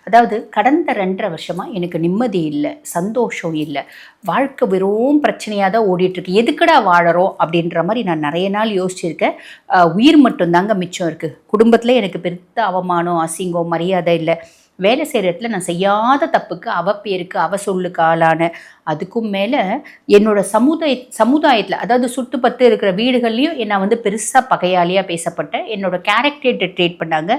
அதாவது கடந்த 2.5 வருஷமாக எனக்கு நிம்மதி இல்லை, சந்தோஷம் இல்லை, வாழ்க்கை வெறும் பிரச்சனையாக தான் ஓடிட்டுருக்கு. எதுக்கடா வாழறோம் அப்படின்ற மாதிரி நான் நிறைய நாள் யோசிச்சிருக்கேன். உயிர் மட்டும்தாங்க மிச்சம் இருக்குது. குடும்பத்தில் எனக்கு பெருத்த அவமானம், அசிங்கம், மரியாதை இல்லை. வேலை செய்கிற இடத்துல நான் செய்யாத தப்புக்கு அவ பேருக்கு அவ சொல்லுக்கு ஆளான. அதுக்கும் மேலே என்னோட சமுதாயத்தில், அதாவது சுட்டுப்பட்டு இருக்கிற வீடுகள்லையும் என்னை பெருசாக பகையாளியாக பேசப்பட்டேன். என்னோட கேரக்டரை ட்ரீட் பண்ணாங்க.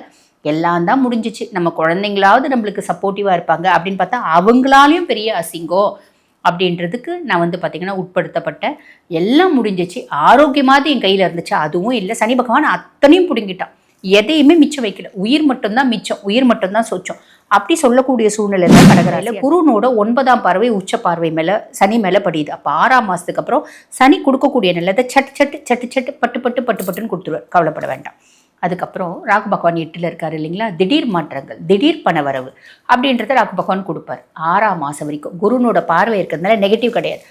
எல்லாம் தான் முடிஞ்சிச்சு. நம்ம குழந்தைங்களாவது நம்மளுக்கு சப்போர்ட்டிவாக இருப்பாங்க அப்படின்னு பார்த்தா அவங்களாலையும் பெரிய அசிங்கம் அப்படின்றதுக்கு நான் பார்த்திங்கன்னா உட்படுத்தப்பட்டேன். எல்லாம் முடிஞ்சிச்சு. ஆரோக்கியமாவது என் கையில் இருந்துச்சு, அதுவும் இல்லை. சனி பகவான் அத்தனையும் பிடுங்கிட்டான். எதையுமே மிச்சம் வைக்கல. உயிர் மட்டும்தான் மிச்சம், உயிர் மட்டும்தான் சொச்சம் அப்படி சொல்லக்கூடிய சூழ்நிலை தான் கடகராசியில். குருனோட 9ஆம் பார்வை உச்ச பார்வை மேலே சனி மேலே படியுது. அப்போ 6ஆம் மாதத்துக்கு அப்புறம் சனி கொடுக்கக்கூடிய நிலத்தை சட்டு பட்டுன்னு கொடுத்துருவார். கவலைப்பட வேண்டாம். அதுக்கப்புறம் ராகு பகவான் 8ல் இருக்கார் இல்லைங்களா. திடீர் மாற்றங்கள், திடீர் பணவரவு அப்படின்றத ராகு பகவான் கொடுப்பார் 6ஆம் மாதம் வரைக்கும். குருனோட பார்வை இருக்கிறதுனால நெகட்டிவ் கிடையாது.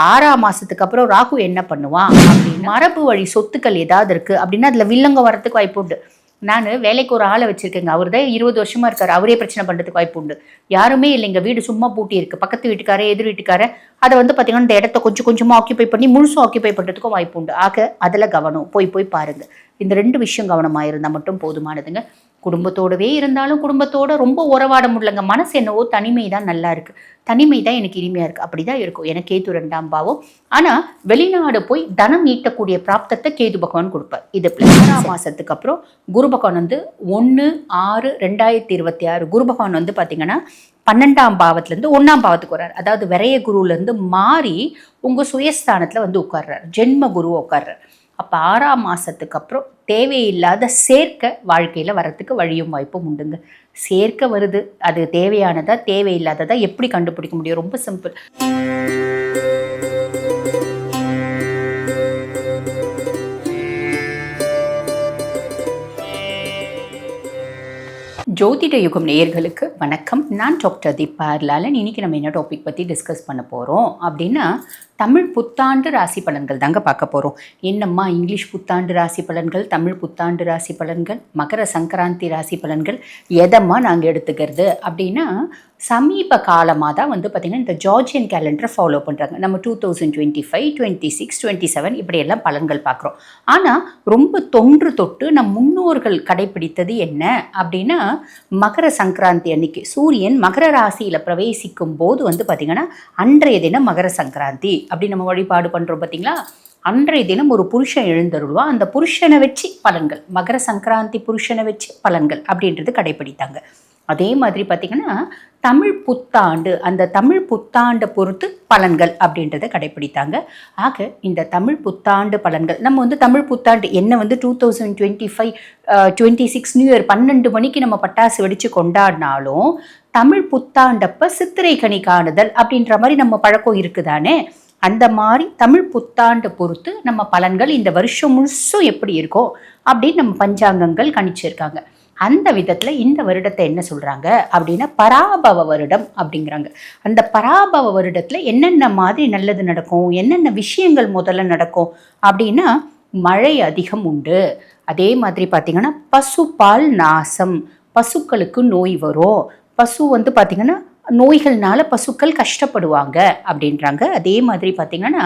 6ஆம் மாதத்துக்கு அப்புறம் ராகு என்ன பண்ணுவான் அப்படின்னு, மரபு வழி சொத்துக்கள் ஏதாவது இருக்குது அப்படின்னா அதில் வில்லங்க வரத்துக்கு வாய்ப்பு உண்டு. நான் வேலைக்கு ஒரு ஆளை வச்சுருக்கேங்க. அவர் தான் 20 வருஷமாக இருக்கார். அவரே பிரச்சனை பண்ணுறதுக்கு வாய்ப்பு உண்டு. யாருமே இல்லைங்க, வீடு சும்மா பூட்டி இருக்குது. பக்கத்து வீட்டுக்காரர், எதிர் வீட்டுக்காரர் அதை பார்த்திங்கன்னா இந்த இடத்த கொஞ்சம் கொஞ்சமாக ஆக்கியபை பண்ணி முழுசும் ஆக்கியபை பண்ணுறதுக்கும் வாய்ப்பு உண்டு. ஆக அதில் கவனம், போய் பாருங்கள். இந்த 2 விஷயம் கவனமாக இருந்தால் மட்டும் போதுமானதுங்க. குடும்பத்தோடவே இருந்தாலும் குடும்பத்தோட ரொம்ப உறவாட முடியலங்க. மனசு என்னவோ தனிமை தான் நல்லா இருக்குது, தனிமை தான் எனக்கு இனிமையாக இருக்குது, அப்படி தான் இருக்கும். எனக்கு கேது 2ஆம் பாவம். ஆனால் வெளிநாடு போய் தனம் ஈட்டக்கூடிய பிராப்தத்தை கேது பகவான் கொடுப்பார். இது 6ஆம் மாதத்துக்கு அப்புறம் குரு பகவான் 1/6/2026 குரு பகவான் பார்த்திங்கன்னா 12ஆம் பாவத்துலேருந்து 1ஆம் பாவத்துக்கு வர்றார். அதாவது விரைய குருவிலேருந்து மாறி உங்கள் சுயஸ்தானத்தில் உட்கார்றார். ஜென்ம குரு உட்கார்றார். அப்போ 6ஆம் மாதத்துக்கு அப்புறம் தேவையில்லாத சேர்க்கை வாழ்க்கையில் வரத்துக்கு வழியும் வாய்ப்பும் உண்டுங்க. சேர்க்கை வருது, அது தேவையானதா தேவையில்லாததா எப்படி கண்டுபிடிக்க முடியும்? ரொம்ப சிம்பிள். ஜோதிட யுகம் நேயர்களுக்கு வணக்கம். நான் டாக்டர் தீபா லாலன். இன்றைக்கி நம்ம என்ன டாபிக் பற்றி டிஸ்கஸ் பண்ண போகிறோம் அப்படின்னா, தமிழ் புத்தாண்டு ராசி பலன்கள் தாங்க பார்க்க போகிறோம். என்னம்மா இங்கிலீஷ் புத்தாண்டு ராசி பலன்கள், தமிழ் புத்தாண்டு ராசி பலன்கள், மகர சங்கராந்தி ராசி பலன்கள் எதம்மா நாங்கள் எடுத்துக்கிறது அப்படின்னா, சமீப காலமாக தான் பார்த்திங்கன்னா இந்த ஜார்ஜியன் கேலண்டரை ஃபாலோ பண்ணுறாங்க. நம்ம 2025, 26, 27 இப்படியெல்லாம் பலன்கள் பார்க்குறோம். ஆனால் ரொம்ப தொட்டு நம் முன்னோர்கள் கடைப்பிடித்தது என்ன அப்படின்னா, மகர சங்கராந்தி அன்னைக்கு சூரியன் மகர ராசியில் பிரவேசிக்கும் போது பார்த்திங்கன்னா அன்றைய தினம் மகர சங்கராந்தி அப்படி நம்ம வழிபாடு பண்ணுறோம் பார்த்தீங்களா. அன்றைய தினம் ஒரு புருஷன் எழுந்தருள்வா. அந்த புருஷனை வச்சு பலன்கள், மகர சங்கராந்தி புருஷனை வச்சு பலன்கள் அப்படின்றது கடைப்பிடித்தாங்க. அதே மாதிரி பார்த்திங்கன்னா தமிழ் புத்தாண்டு, அந்த தமிழ் புத்தாண்டை பொறுத்து பலன்கள் அப்படின்றத கடைப்பிடித்தாங்க. ஆக இந்த தமிழ் புத்தாண்டு பலன்கள் நம்ம தமிழ் புத்தாண்டு என்ன 2025, 26 நியூ இயர் 12 மணிக்கு நம்ம பட்டாசு வெடித்து கொண்டாடினாலும் தமிழ் புத்தாண்டப்ப சித்திரை கனி காணுதல் அப்படின்ற மாதிரி நம்ம பழக்கம் இருக்குதானே. அந்த மாதிரி தமிழ் புத்தாண்டை பொறுத்து நம்ம பலன்கள் இந்த வருஷம் முழுசும் எப்படி இருக்கோ அப்படின்னு நம்ம பஞ்சாங்கங்கள் கணிச்சிருக்காங்க. அந்த விதத்தில் இந்த வருடத்தை என்ன சொல்கிறாங்க அப்படின்னா பராபவ வருடம் அப்படிங்கிறாங்க. அந்த பராபவ வருடத்தில் என்னென்ன மாதிரி நல்லது நடக்கும், என்னென்ன விஷயங்கள் முதல்ல நடக்கும் அப்படின்னா, மழை அதிகம் உண்டு. அதே மாதிரி பார்த்திங்கன்னா பசுப்பால் நாசம், பசுக்களுக்கு நோய் வரும். பசு பார்த்திங்கன்னா நோய்கள்னால பசுக்கள் கஷ்டப்படுவாங்க அப்படின்றாங்க. அதே மாதிரி பார்த்திங்கன்னா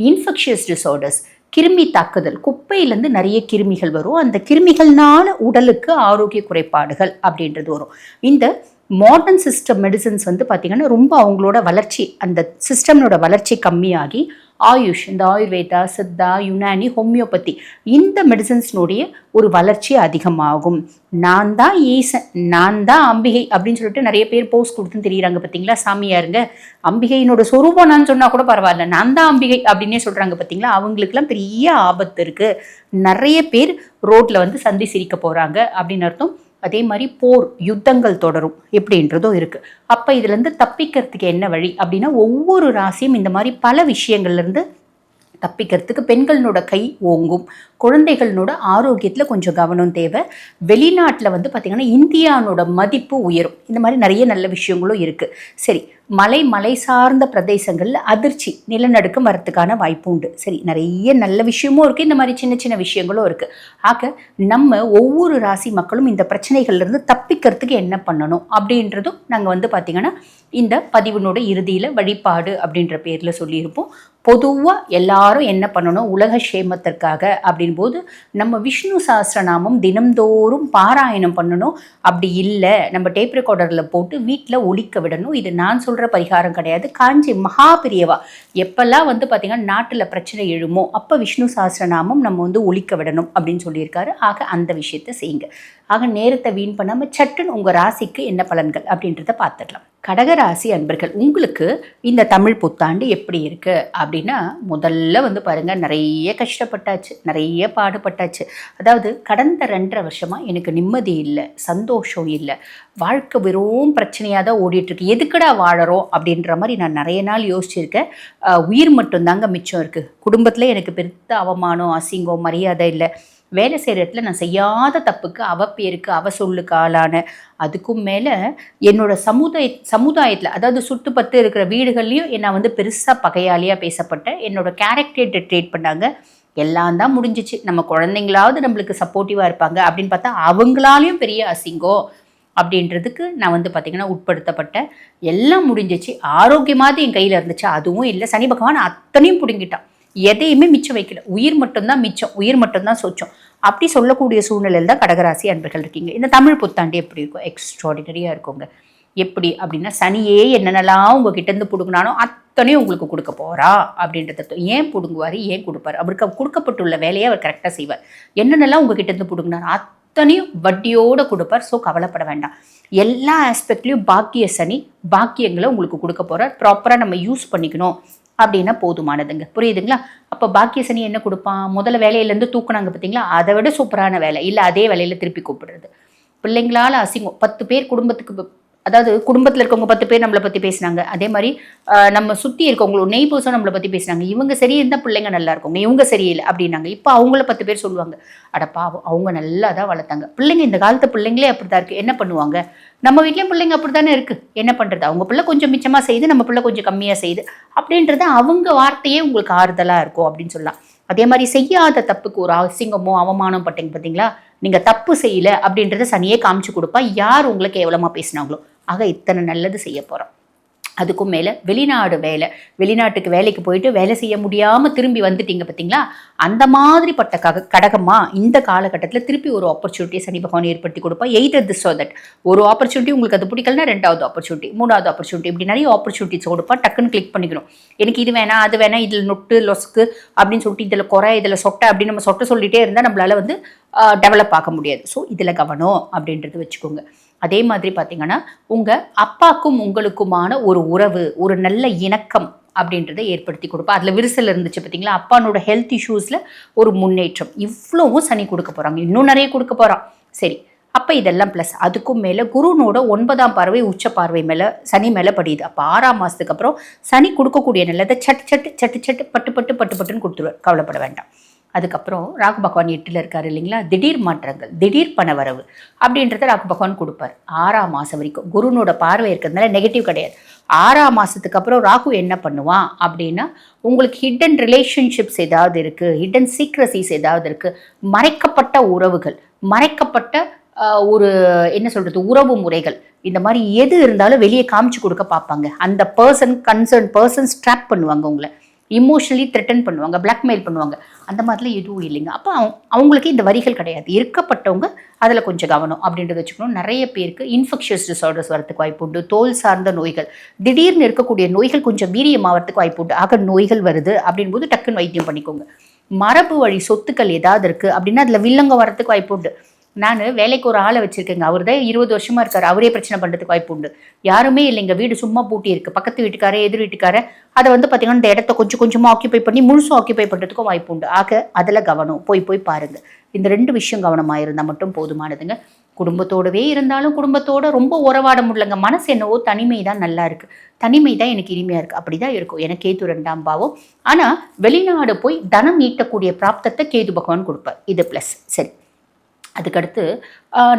இன்ஃபெக்ஷியஸ் டிஸார்டர்ஸ், கிருமி தாக்குதல், குப்பையிலேருந்து நிறைய கிருமிகள் வரும். அந்த கிருமிகள்னால உடலுக்கு ஆரோக்கிய குறைபாடுகள் அப்படின்றது வரும். இந்த மாடர்ன் சிஸ்டம் மெடிசன்ஸ் பார்த்திங்கன்னா ரொம்ப அவங்களோட வளர்ச்சி, அந்த சிஸ்டம்னோட வளர்ச்சி கம்மியாகி ஆயுஷ், இந்த ஆயுர்வேதா, சித்தா, யுனானி, ஹோமியோபதி இந்த மெடிசன்ஸ்னுடைய ஒரு வளர்ச்சி அதிகமாகும். நான் தான் ஈசன், நான் தான் அம்பிகை அப்படின்னு சொல்லிட்டு நிறைய பேர் போஸ்ட் கொடுத்துன்னு தெரியுறாங்க பார்த்தீங்களா. சாமியாருங்க, அம்பிகையினோட சொரூபம் நான் சொன்னால் கூட பரவாயில்ல, நான் தான் அம்பிகை அப்படின்னே சொல்கிறாங்க பார்த்தீங்களா. அவங்களுக்குலாம் பெரிய ஆபத்து இருக்குது. நிறைய பேர் ரோட்டில் சந்தி சிரிக்க போகிறாங்க அப்படின்னு அர்த்தம். அதே மாதிரி போர், யுத்தங்கள் தொடரும் எப்படின்றதும் இருக்குது. அப்போ இதுலேருந்து தப்பிக்கிறதுக்கு என்ன வழி அப்படின்னா, ஒவ்வொரு ராசியும் இந்த மாதிரி பல விஷயங்கள்லேருந்து தப்பிக்கிறதுக்கு பெண்களோட கை ஓங்கும். குழந்தைகளோட ஆரோக்கியத்தில் கொஞ்சம் கவனம் தேவை. வெளிநாட்டில் பார்த்திங்கன்னா இந்தியானோட மதிப்பு உயரும். இந்த மாதிரி நிறைய நல்ல விஷயங்களும் இருக்குது. சரி, மலை சார்ந்த பிரதேசங்களில் அதிர்ச்சி நிலநடுக்கம் வரத்துக்கான வாய்ப்பு உண்டு. சரி, நிறைய நல்ல விஷயமும் இருக்குது, இந்த மாதிரி சின்ன சின்ன விஷயங்களும் இருக்குது. ஆக நம்ம ஒவ்வொரு ராசி மக்களும் இந்த பிரச்சனைகள்லேருந்து தப்பிக்கிறதுக்கு என்ன பண்ணணும் அப்படின்றதும் நாங்கள் பார்த்திங்கன்னா இந்த பதிவினோட இறுதியில் வழிபாடு அப்படின்ற பேரில் சொல்லியிருப்போம். பொதுவாக எல்லாரும் என்ன பண்ணணும், உலக சேமத்திற்காக அப்படின் போது நம்ம விஷ்ணு சஹஸ்ரநாமம் தினம்தோறும் பாராயணம் பண்ணணும். அப்படி இல்லை நம்ம டேப் ரெக்கார்டரில் போட்டு வீட்டில் ஒலிக்க விடணும். இது நான் சொல்கிற பரிகாரம் கிடையாது. காஞ்சி மகாபிரியவா எப்பெல்லாம் பார்த்திங்கன்னா நாட்டில் பிரச்சனை எழுமோ அப்போ விஷ்ணு சஹஸ்ரநாமம் நம்ம ஒலிக்க விடணும் அப்படின்னு சொல்லியிருக்காரு. ஆக அந்த விஷயத்தை செய்யுங்க. ஆக நேரத்தை வீண் பண்ணாமல் சட்டுன்னு உங்கள் ராசிக்கு என்ன பலன்கள் அப்படின்றத பார்த்துடலாம். கடகராசி அன்பர்கள், உங்களுக்கு இந்த தமிழ் புத்தாண்டு எப்படி இருக்குது அப்படின்னா, முதல்ல பாருங்கள், நிறைய கஷ்டப்பட்டாச்சு, நிறைய பாடுபட்டாச்சு. அதாவது கடந்த 2.5 வருஷமாக எனக்கு நிம்மதி இல்லை, சந்தோஷம் இல்லை, வாழ்க்கை வெறும் பிரச்சனையாக தான் ஓடிட்டுருக்கு. எதுக்கடா வாழறோம் அப்படின்ற மாதிரி நான் நிறைய நாள் யோசிச்சிருக்கேன். உயிர் மட்டும்தாங்க மிச்சம் இருக்குது. குடும்பத்தில் எனக்கு பெருத்த அவமானம், அசிங்கம், மரியாதை இல்லை. வேலை செய்கிற இடத்துல நான் செய்யாத தப்புக்கு பேருக்கு சொல்லுக்கு ஆளான. அதுக்கும் மேலே என்னோட சமுதாயத்தில், அதாவது சுட்டுப்பட்டு இருக்கிற வீடுகள்லையும் என்னை பெருசாக பகையாளியாக பேசப்பட்டேன். என்னோட கேரக்டரை ட்ரீட் பண்ணாங்க. எல்லாம் தான் முடிஞ்சிச்சு. நம்ம குழந்தைங்களாவது நம்மளுக்கு சப்போர்ட்டிவாக இருப்பாங்க அப்படின்னு பார்த்தா அவங்களாலையும் பெரிய அசிங்கம் அப்படின்றதுக்கு நான் பார்த்திங்கன்னா உட்படுத்தப்பட்டேன். எல்லாம் முடிஞ்சிச்சு. ஆரோக்கியமாவது என் கையில் இருந்துச்சு, அதுவும் இல்லை. சனி பகவான் அத்தனையும் பிடுங்கிட்டான். எதையுமே மிச்சம் வைக்கல. உயிர் மட்டும்தான் மிச்சம், உயிர் மட்டும்தான் சொச்சம். அப்படி சொல்லக்கூடிய சூழ்நிலையில் தான் கடகராசி அன்பர்கள் இருக்கீங்க. இந்த தமிழ் புத்தாண்டு எப்படி இருக்கும்? எக்ஸ்ட்ராடினரியாக இருக்குங்க. எப்படி அப்படின்னா, சனியே என்னென்னலாம் உங்ககிட்டேருந்து பிடுங்கினாலும் அத்தனையும் உங்களுக்கு கொடுக்க போகிறா அப்படின்றத. ஏன் பிடுங்குவார், ஏன் கொடுப்பார்? அவருக்கு கொடுக்கப்பட்டுள்ள வேலையை அவர் கரெக்டாக செய்வார். என்னென்னலாம் உங்ககிட்டேருந்து பிடுங்கினார் அத்தனையும் வட்டியோடு கொடுப்பார். ஸோ கவலைப்பட வேண்டாம். எல்லா ஆஸ்பெக்ட்லேயும் பாக்கிய சனி பாக்கியங்களை உங்களுக்கு கொடுக்க போகிறார். ப்ராப்பராக நம்ம யூஸ் பண்ணிக்கணும் அப்படின்னா போதுமானதுங்க. புரியுதுங்களா? அப்போ பாக்கிய சனி என்ன கொடுப்பான்? முதல்ல வேலையிலேருந்து தூக்குனாங்க பார்த்தீங்களா, அதை விட சூப்பரான வேலை. இல்லை அதே வேலையில் திருப்பி கூப்பிடுறது. பிள்ளைங்களால் அசிங்கம். 10 பேர் குடும்பத்துக்கு, அதாவது குடும்பத்தில் இருக்கவங்க 10 பேர் நம்மளை பற்றி பேசினாங்க. அதே மாதிரி நம்ம சுற்றி இருக்கவங்களும் நெய்பர்ஸும் நம்மளை பற்றி பேசினாங்க. இவங்க சரி இருந்தால் பிள்ளைங்க நல்லா இருக்கவங்க, இவங்க சரியில்லை அப்படின்னாங்க. இப்போ அவங்கள 10 பேர் சொல்லுவாங்க, அடப்பாவும் அவங்க நல்லா தான் வளர்த்தாங்க. பிள்ளைங்க இந்த காலத்து பிள்ளைங்களே அப்படி தான் இருக்குது. என்ன பண்ணுவாங்க? நம்ம வீட்லேயும் பிள்ளைங்க அப்படி தானே இருக்குது. என்ன பண்ணுறது? அவங்க பிள்ளை கொஞ்சம் மிச்சமாக செய்யுது, நம்ம பிள்ளை கொஞ்சம் கம்மியாக செய்யுது அப்படின்றது அவங்க வார்த்தையே உங்களுக்கு ஆறுதலாக இருக்கும் அப்படின்னு சொல்லலாம். அதே மாதிரி செய்யாத தப்புக்கு ஒரு அசிங்கமோ அவமானம் பட்டீங்க பார்த்தீங்களா, நீங்கள் தப்பு செய்யலை அப்படின்றத சனியே காமிச்சு கொடுப்பா. யார் உங்களை கேவலமாக பேசினாங்களோ. ஆக இத்தனை நல்லது செய்ய போகிறோம். அதுக்கும் மேலே வெளிநாடு வேலை, வெளிநாட்டுக்கு வேலைக்கு போயிட்டு வேலை செய்ய முடியாமல் திரும்பி வந்துட்டீங்க பார்த்தீங்களா, அந்த மாதிரிப்பட்ட கடகமாக இந்த காலகட்டத்தில் திருப்பி ஒரு ஆப்பர்ச்சுனிட்டியை சனி பகவான் ஏற்படுத்தி கொடுப்பா. Either this or that. ஒரு ஆப்பர்ச்சுனிட்டி உங்களுக்கு அது பிடிக்கலனா 2வது ஆப்பர்ச்சுனிட்டி, 3வது ஆப்பர்ச்சுனிட்டி, இப்படி நிறைய ஆப்பர்ச்சுனிட்டிஸ் கொடுப்பா. டக்குன்னு கிளிக் பண்ணிக்கணும். எனக்கு இது வேணாம், அது வேணாம், இதில் நொட்டு லொஸ்க்கு அப்படின்னு சொல்லிட்டு, இதில் குறை, இதில் சொட்டை அப்படின்னு நம்ம சொட்டை சொல்லிகிட்டே இருந்தால் நம்மளால் டெவலப் ஆக முடியாது. ஸோ இதில் கவனம் அப்படின்றது வச்சுக்கோங்க. அதே மாதிரி பார்த்தீங்கன்னா, உங்கள் அப்பாக்கும் உங்களுக்குமான ஒரு உறவு, ஒரு நல்ல இணக்கம் அப்படின்றத ஏற்படுத்தி கொடுப்பா. அதில் விரிசல் இருந்துச்சு பார்த்தீங்களா, அப்பானோட ஹெல்த் இஷ்யூஸில் ஒரு முன்னேற்றம். இவ்வளவும் சனி கொடுக்க போகிறாங்க. இன்னும் நிறைய கொடுக்க போகிறான். சரி, அப்போ இதெல்லாம் ப்ளஸ். அதுக்கும் மேலே குருனோட 9ஆம் பார்வை உச்ச பார்வை மேலே சனி மேலே படியுது. அப்போ 6ஆம் மாதத்துக்கு அப்புறம் சனி கொடுக்கக்கூடிய நல்லதை சட்டு சட்டு சட்டு சட்டு பட்டு பட்டு பட்டு பட்டுன்னு கொடுத்துருவார். கவலைப்பட வேண்டாம். அதுக்கப்புறம் ராகு பகவான் 8ல் இருக்கார் இல்லைங்களா, திடீர் மாற்றங்கள், திடீர் பண வரவு அப்படின்றத ராகு பகவான் கொடுப்பார். 6ஆம் மாதம் வரைக்கும் குருனோட பார்வை இருக்கிறதுனால நெகட்டிவ் கிடையாது. 6ஆம் மாதத்துக்கு அப்புறம் ராகு என்ன பண்ணுவான் அப்படின்னா, உங்களுக்கு ஹிடன் ரிலேஷன்ஷிப்ஸ் ஏதாவது இருக்குது, ஹிடன் சீக்ரஸிஸ் ஏதாவது இருக்குது, மறைக்கப்பட்ட உறவுகள், மறைக்கப்பட்ட ஒரு என்ன சொல்கிறது உறவு முறைகள், இந்த மாதிரி எது இருந்தாலும் வெளியே காமிச்சு கொடுக்க பார்ப்பாங்க. அந்த கன்சர்ன் பர்சன்ஸ் ட்ராப் பண்ணுவாங்க, உங்களை இமோஷனலி த்ரெட்டன் பண்ணுவாங்க, பிளாக்மெயில் பண்ணுவாங்க. அந்த மாதிரிலாம் எதுவும் இல்லைங்க. அப்போ அவங்களுக்கு இந்த வரிகள் கிடையாது. இருக்கப்பட்டவங்க அதில் கொஞ்சம் கவனம் அப்படின்றத வச்சுக்கணும். நிறைய பேருக்கு இன்ஃபெக்ஷியஸ் டிசார்டர்ஸ் வரத்துக்கு வாய்ப்பு உண்டு. தோல் சார்ந்த நோய்கள், திடீர்னு இருக்கக்கூடிய நோய்கள் கொஞ்சம் வீரியமாகறதுக்கு வாய்ப்பு உண்டு. ஆக நோய்கள் வருது அப்படின் போது டக்குன்னு வைத்தியம் பண்ணிக்கோங்க. மரபு வழி சொத்துக்கள் ஏதாவது இருக்குது அப்படின்னா அதில் வில்லங்க வரத்துக்கு வாய்ப்பு உண்டு. நான் வேலைக்கு ஒரு ஆளை வச்சுருக்கேங்க, அவர் தான் 20 வருஷமாக இருக்கார், அவரே பிரச்சனை பண்ணுறதுக்கு வாய்ப்பு உண்டு. யாருமே இல்லைங்க, வீடு சும்மா பூட்டி இருக்குது, பக்கத்து வீட்டுக்காரே எதிர் வீட்டுக்கார அதை பார்த்திங்கன்னா இந்த இடத்த கொஞ்சம் கொஞ்சமாக ஆக்கியபை பண்ணி முழுசும் ஆக்கியபை பண்ணுறதுக்கும் வாய்ப்பு உண்டு. ஆக அதில் கவனம், போய் பாருங்கள். இந்த 2 விஷயம் கவனமாக இருந்தால் மட்டும் போதுமானதுங்க. குடும்பத்தோடவே இருந்தாலும் குடும்பத்தோட ரொம்ப உறவாட முடியலங்க, மனசு என்னவோ தனிமை தான் நல்லா இருக்குது, தனிமை தான் எனக்கு இனிமையாக இருக்குது, அப்படி தான் இருக்கும். எனக்கு கேது 2ஆம் பாவம். ஆனால் வெளிநாடு போய் தனம் ஈட்டக்கூடிய பிராப்தத்தை கேது பகவான் கொடுப்பார். இது ப்ளஸ். சரி, அதுக்கடுத்து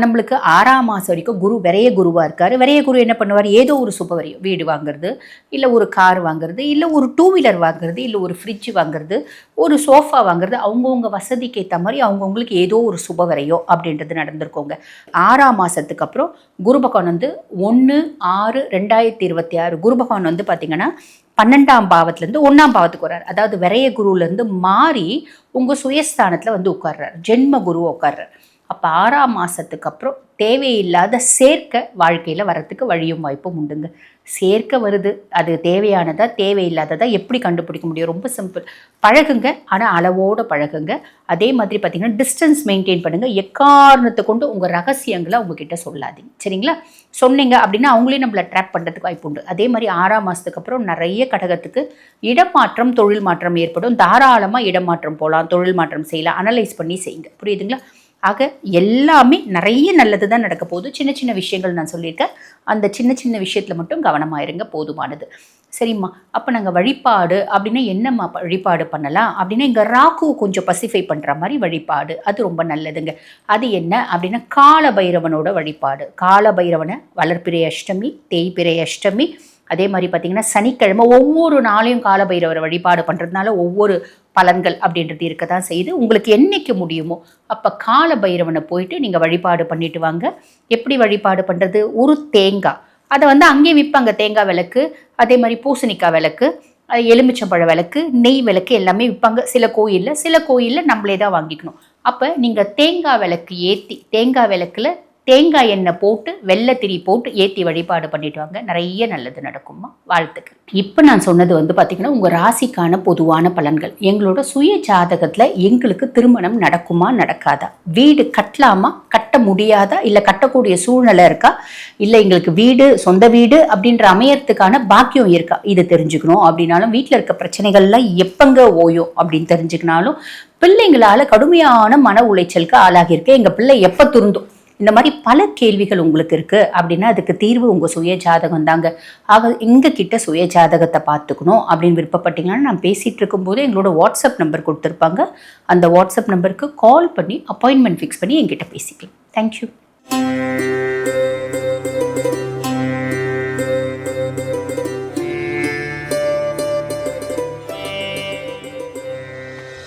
நம்மளுக்கு 6ஆம் மாதம் வரைக்கும் குரு விரைய குருவாக இருக்கார். விரைய குரு என்ன பண்ணுவார், ஏதோ ஒரு சுபவரியம், வீடு வாங்குறது, இல்லை ஒரு கார் வாங்குறது, இல்லை ஒரு 2 வீலர் வாங்குறது, இல்லை ஒரு ஃப்ரிட்ஜ் வாங்குறது, ஒரு சோஃபா வாங்குறது, அவங்கவுங்க வசதிக்கு ஏற்ற மாதிரி அவங்கவுங்களுக்கு ஏதோ ஒரு சுபவரையம் அப்படின்றது நடந்திருக்கோங்க. 6ஆம் மாதத்துக்கு அப்புறம் குரு பகவான் வந்து 1/6/2026 குரு பகவான் வந்து பார்த்திங்கன்னா 12ஆம் பாவத்துலேருந்து 1ஆம் பாவத்துக்கு வர்றார். அதாவது விரைய குருவிலேருந்து மாறி உங்கள் சுயஸ்தானத்தில் வந்து உட்கார்றார், ஜென்ம குரு உட்கார்றார். அப்போ 6ஆம் மாதத்துக்கு அப்புறம் தேவையில்லாத சேர்க்கை வாழ்க்கையில் வரத்துக்கு வழியும் வாய்ப்பும் உண்டுங்க. சேர்க்கை வருது, அது தேவையானதா தேவையில்லாததா எப்படி கண்டுபிடிக்க முடியும்? ரொம்ப சிம்பிள், பழகுங்க, ஆனால் அளவோடு பழகுங்க. அதே மாதிரி பார்த்திங்கன்னா டிஸ்டன்ஸ் மெயின்டைன் பண்ணுங்கள். எக்காரணத்தை கொண்டு உங்கள் ரகசியங்களை அவங்கக்கிட்ட சொல்லாதீங்க, சரிங்களா? சொன்னீங்க அப்படின்னா அவங்களே நம்மளை ட்ராப் பண்ணுறதுக்கு வாய்ப்பு உண்டு. அதே மாதிரி 6ஆம் மாதத்துக்கு அப்புறம் நிறைய கடகத்துக்கு இடமாற்றம், தொழில் மாற்றம் ஏற்படும். தாராளமாக இடமாற்றம் போகலாம், தொழில் மாற்றம் செய்யலாம். அனலைஸ் பண்ணி செய்யுங்க, புரியுதுங்களா? ஆக எல்லாமே நிறைய நல்லது தான் நடக்க போகுது. சின்ன சின்ன விஷயங்கள் நான் சொல்லியிருக்கேன், அந்த சின்ன சின்ன விஷயத்தில் மட்டும் கவனமாயிருங்க, போதுமானது. சரிம்மா, அப்போ நாங்கள் வழிபாடு அப்படின்னா என்னம்மா வழிபாடு பண்ணலாம் அப்படின்னா, இங்கே ராகுவை கொஞ்சம் பசிஃபை பண்ணுற மாதிரி வழிபாடு, அது ரொம்ப நல்லதுங்க. அது என்ன அப்படின்னா கால பைரவனோட வழிபாடு. கால பைரவனை வளர்ப்பிறை அஷ்டமி, தேய்பிறை அஷ்டமி, அதே மாதிரி பார்த்திங்கன்னா சனிக்கிழமை ஒவ்வொரு நாளையும் கால பைரவரை வழிபாடு பண்ணுறதுனால ஒவ்வொரு பலன்கள் அப்படின்றது இருக்க தான் செய்யுது. உங்களுக்கு என்றைக்கு முடியுமோ அப்போ கால பைரவனை போயிட்டு நீங்கள் வழிபாடு பண்ணிட்டு வாங்க. எப்படி வழிபாடு பண்ணுறது? ஒரு தேங்காய், அதை வந்து அங்கேயே விற்பாங்க, தேங்காய் விளக்கு, அதே மாதிரி பூசணிக்காய் விளக்கு, எலுமிச்சம்பழ விளக்கு, நெய் விளக்கு எல்லாமே விற்பாங்க. சில கோயிலில் நம்மளே தான் வாங்கிக்கணும். அப்போ நீங்கள் தேங்காய் விளக்கு ஏற்றி, தேங்காய் விளக்கில் தேங்காய் எண்ணெய் போட்டு வெள்ளைத்திரி போட்டு ஏற்றி வழிபாடு பண்ணிட்டு வாங்க, நிறைய நல்லது நடக்குமா. வாழ்த்துக்கள். இப்போ நான் சொன்னது வந்து பார்த்திங்கன்னா உங்கள் ராசிக்கான பொதுவான பலன்கள். எங்களோட சுய ஜாதகத்தில் எங்களுக்கு திருமணம் நடக்குமா நடக்காதா, வீடு கட்டலாமா கட்ட முடியாதா, இல்லை கட்டக்கூடிய சூழ்நிலை இருக்கா, இல்லை எங்களுக்கு வீடு சொந்த வீடு அப்படின்ற அமையறதுக்கான பாக்கியம் இருக்கா, இது தெரிஞ்சுக்கணும் அப்படின்னாலும், வீட்டில் இருக்க பிரச்சனைகள்லாம் எப்பங்க ஓயும் அப்படின்னு தெரிஞ்சுக்கினாலும், பிள்ளைங்களால் கடுமையான மன உளைச்சலுக்கு ஆளாகியிருக்கேன், எங்கள் பிள்ளை எப்போ திருந்தும், இந்த மாதிரி பல கேள்விகள் உங்களுக்கு இருக்குது அப்படின்னா அதுக்கு தீர்வு உங்கள் சுய ஜாதகம் தாங்க. ஆக எங்கள் கிட்ட சுய ஜாதகத்தை பார்த்துக்கணும் அப்படின்னு விருப்பப்பட்டீங்கன்னா, நான் பேசிகிட்டு இருக்கும்போது எங்களோட வாட்ஸ்அப் நம்பர் கொடுத்துருப்பாங்க, அந்த வாட்ஸ்அப் நம்பருக்கு கால் பண்ணி அப்பாயின்மெண்ட் ஃபிக்ஸ் பண்ணி என்கிட்ட பேசிக்கலாம். தேங்க்யூ.